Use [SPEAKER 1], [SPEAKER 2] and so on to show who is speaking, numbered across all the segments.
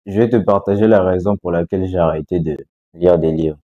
[SPEAKER 1] Je vais te partager la raison pour laquelle j'ai arrêté de lire des livres.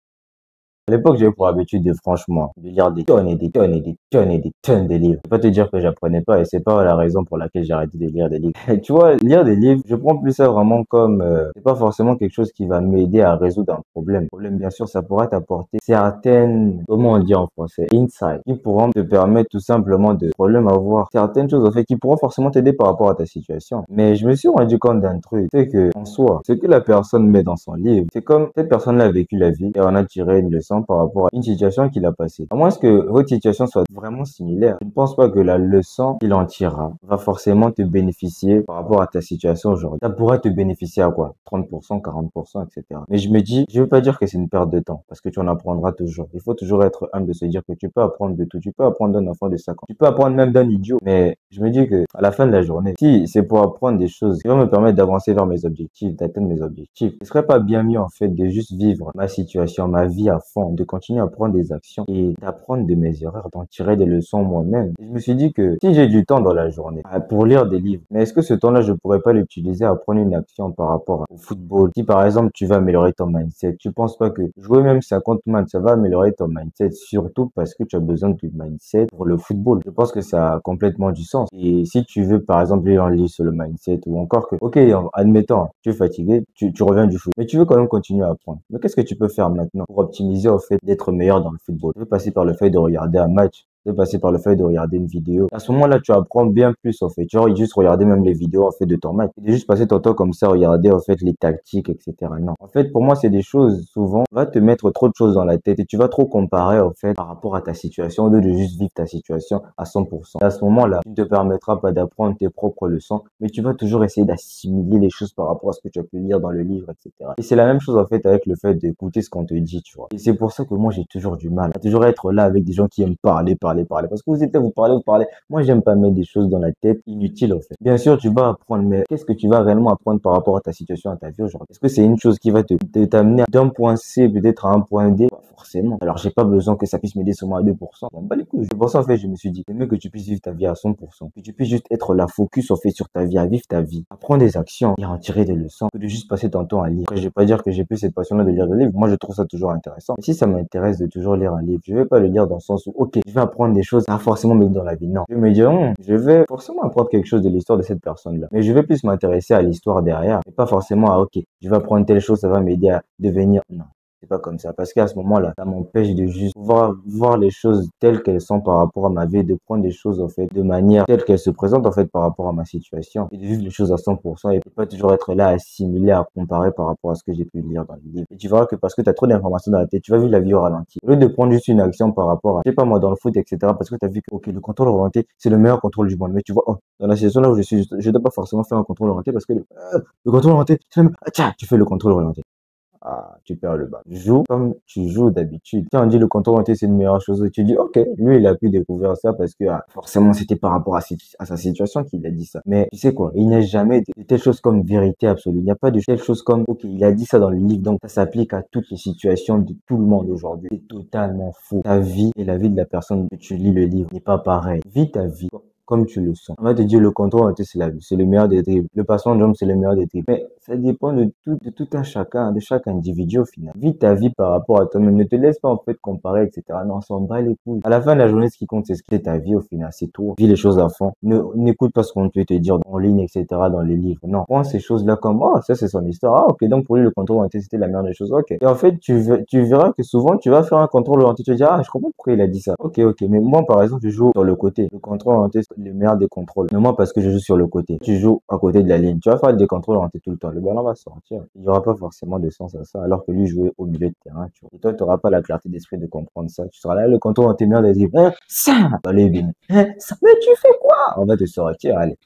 [SPEAKER 1] À l'époque, j'avais pour habitude de, franchement, de lire des tonnes et des tonnes et des tonnes et des tonnes de livres. Je vais pas te dire que j'apprenais pas et c'est pas la raison pour laquelle j'ai arrêté de lire des livres. Tu vois, lire des livres, je prends plus ça vraiment comme, c'est pas forcément quelque chose qui va m'aider à résoudre un problème. Problème, bien sûr, ça pourra t'apporter certaines, comment on dit en français, insights, qui pourront te permettre tout simplement de problème à voir certaines choses, en fait, qui pourront forcément t'aider par rapport à ta situation. Mais je me suis rendu compte d'un truc, c'est que, en soi, ce que la personne met dans son livre, c'est comme cette personne-là a vécu la vie et on a tiré une leçon par rapport à une situation qu'il a passée. À moins que votre situation soit vraiment similaire, je ne pense pas que la leçon qu'il en tirera va forcément te bénéficier par rapport à ta situation aujourd'hui. Ça pourrait te bénéficier à quoi? 30%, 40%, etc. Mais je me dis, je veux pas dire que c'est une perte de temps parce que tu en apprendras toujours. Il faut toujours être humble de se dire que tu peux apprendre de tout. Tu peux apprendre d'un enfant de 5 ans. Tu peux apprendre même d'un idiot. Mais je me dis que à la fin de la journée, si c'est pour apprendre des choses qui vont me permettre d'avancer vers mes objectifs, d'atteindre mes objectifs, ce serait pas bien mieux en fait de juste vivre ma situation, ma vie à fond, de continuer à prendre des actions et d'apprendre de mes erreurs, d'en tirer des leçons moi-même. Et je me suis dit que si j'ai du temps dans la journée pour lire des livres, mais est-ce que ce temps-là, je pourrais pas l'utiliser à prendre une action par rapport au football? Si par exemple, tu vas améliorer ton mindset, tu penses pas que jouer même 50 matchs, ça va améliorer ton mindset, surtout parce que tu as besoin du mindset pour le football. Je pense que ça a complètement du sens. Et si tu veux, par exemple, lire un livre sur le mindset ou encore que, ok, admettons, tu es fatigué, tu reviens du foot, mais tu veux quand même continuer à apprendre. Mais qu'est-ce que tu peux faire maintenant pour optimiser au fait d'être meilleur dans le football? Tu veux passer par le fait de regarder un match, de passer par le fait de regarder une vidéo. À ce moment-là, tu apprends bien plus, en fait. Tu vois, juste regarder même les vidéos, en fait, de ton match. Et de juste passer ton temps comme ça, regarder, en fait, les tactiques, etc. Non. En fait, pour moi, c'est des choses, souvent, va te mettre trop de choses dans la tête et tu vas trop comparer, en fait, par rapport à ta situation, au lieu de juste vivre ta situation à 100%. Et à ce moment-là, tu ne te permettras pas d'apprendre tes propres leçons, mais tu vas toujours essayer d'assimiler les choses par rapport à ce que tu as pu lire dans le livre, etc. Et c'est la même chose, en fait, avec le fait d'écouter ce qu'on te dit, tu vois. Et c'est pour ça que moi, j'ai toujours du mal à toujours être là avec des gens qui aiment parler. Parce que vous parlez. Moi, j'aime pas mettre des choses dans la tête inutiles, en fait. Bien sûr, tu vas apprendre, mais qu'est-ce que tu vas réellement apprendre par rapport à ta situation, à ta vie aujourd'hui? Est-ce que c'est une chose qui va t'amener d'un point C peut-être à un point D? Pas forcément. Alors, j'ai pas besoin que ça puisse m'aider seulement à 2%. Bon, bah, les couilles. C'est pour ça, en fait, je me suis dit, c'est mieux que tu puisses vivre ta vie à 100%. Que tu puisses juste être là, focus, en fait, sur ta vie, à vivre ta vie. À prendre des actions et à en tirer des leçons. Que de juste passer ton temps à lire. Après, je vais pas dire que j'ai plus cette passion-là de lire des livres. Moi, je trouve ça toujours intéressant. Mais si ça m'intéresse de toujours lire un livre, je vais pas le lire dans le sens où, ok, je vais apprendre des choses à forcément m'aider dans la vie. Non. Je vais me dire, je vais forcément apprendre quelque chose de l'histoire de cette personne-là. Mais je vais plus m'intéresser à l'histoire derrière. Et pas forcément à, ok, je vais apprendre telle chose, ça va m'aider à devenir. Non. C'est pas comme ça. Parce qu'à ce moment-là, ça m'empêche de juste voir les choses telles qu'elles sont par rapport à ma vie, de prendre des choses, en fait, de manière telle qu'elles se présentent, en fait, par rapport à ma situation. Et de vivre les choses à 100% et pas toujours être là à assimiler, à comparer par rapport à ce que j'ai pu lire dans les livres. Et tu verras que parce que tu as trop d'informations dans la tête, tu vas vivre la vie au ralenti. Au lieu de prendre juste une action par rapport à, je sais pas moi, dans le foot, etc., parce que tu as vu que, ok, le contrôle orienté, c'est le meilleur contrôle du monde. Mais tu vois, oh, dans la situation là où je suis, je dois pas forcément faire un contrôle orienté parce que le contrôle orienté, tiens, tu fais le contrôle orienté. Ah, tu perds le bas. Joue comme tu joues d'habitude. Si on dit le contrôle orienté, c'est une meilleure chose, tu dis, ok, lui, il a pu découvrir ça parce que forcément, c'était par rapport à sa situation qu'il a dit ça. Mais tu sais quoi, il n'y a jamais de telle chose comme vérité absolue. Il n'y a pas de telle chose comme, ok, il a dit ça dans le livre, donc ça s'applique à toutes les situations de tout le monde aujourd'hui. C'est totalement faux. Ta vie et la vie de la personne que tu lis le livre n'est pas pareil. Vis ta vie comme tu le sens. On va te dire le contrôle orienté, c'est le meilleur des dribbles. Le passement de jambes, c'est le meilleur des dribbles. Mais ça dépend de tout un chacun, de chaque individu au final. Vis ta vie par rapport à toi-même. Ne te laisse pas en fait comparer, etc. Non, on s'en bat les couilles. À la fin de la journée, ce qui compte, c'est ce qui est ta vie au final. C'est toi. Vis les choses à fond. N'écoute pas ce qu'on peut te dire en ligne, etc. dans les livres. Non. Prends ces choses-là comme, oh, ça c'est son histoire. Ah, ok, donc pour lui, le contrôle orienté, c'était la meilleure des choses. Ok. Et en fait, tu verras que souvent, tu vas faire un contrôle orienté. Tu vas dire, ah, je comprends pourquoi il a dit ça. Ok. Mais moi, par exemple, je joue sur le côté. Le contrôle orienté, le meilleur des contrôles. Mais moi, parce que je joue sur le côté. Tu joues à côté de la ligne. Tu vas faire des contrôles orientés tout le temps. Le ballon va sortir. Il n'y aura pas forcément de sens à ça. Alors que lui jouer au milieu de terrain, tu vois. Et toi, tu n'auras pas la clarté d'esprit de comprendre ça. Tu seras là, le contrôle orienté meilleur des dribbles. Ça! Allez, bien. Ça! Mais tu fais quoi? On va te sortir, allez.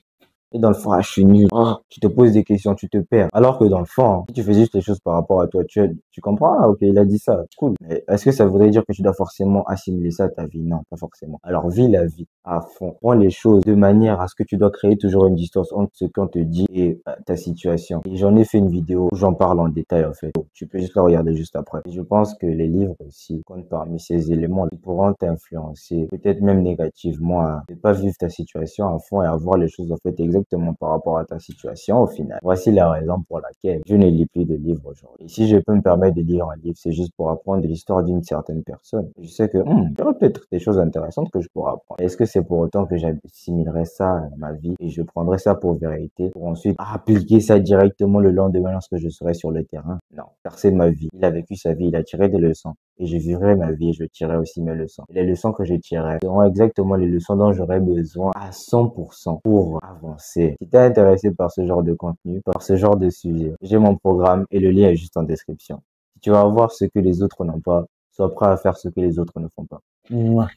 [SPEAKER 1] Et dans le fond, ah, je suis nul. Oh, tu te poses des questions, tu te perds. Alors que dans le fond, si tu fais juste les choses par rapport à toi, tu comprends, ah, ok, il a dit ça, cool. Mais est-ce que ça voudrait dire que tu dois forcément assimiler ça à ta vie? Non, pas forcément. Alors, vis la vie à fond. Prends les choses de manière à ce que tu dois créer toujours une distance entre ce qu'on te dit et ta situation. Et j'en ai fait une vidéo où j'en parle en détail, en fait. Tu peux juste la regarder juste après. Et je pense que les livres aussi comptent parmi ces éléments qui pourront t'influencer, peut-être même négativement, à ne pas vivre ta situation à fond et à voir les choses, en fait, exactement exactement par rapport à ta situation au final. Voici la raison pour laquelle je ne lis plus de livres aujourd'hui. Et si je peux me permettre de lire un livre, c'est juste pour apprendre de l'histoire d'une certaine personne. Je sais que il y aura peut-être des choses intéressantes que je pourrais apprendre. Est-ce que c'est pour autant que j'assimilerai ça à ma vie et je prendrai ça pour vérité pour ensuite appliquer ça directement le lendemain lorsque je serai sur le terrain? Non, car c'est ma vie. Il a vécu sa vie, il a tiré des leçons. Et je vivrai ma vie et je tirerai aussi mes leçons. Et les leçons que je tirerai seront exactement les leçons dont j'aurai besoin à 100% pour avancer. Si t'es intéressé par ce genre de contenu, par ce genre de sujet, j'ai mon programme et le lien est juste en description. Si tu vas voir ce que les autres n'ont pas, sois prêt à faire ce que les autres ne font pas. Mouah.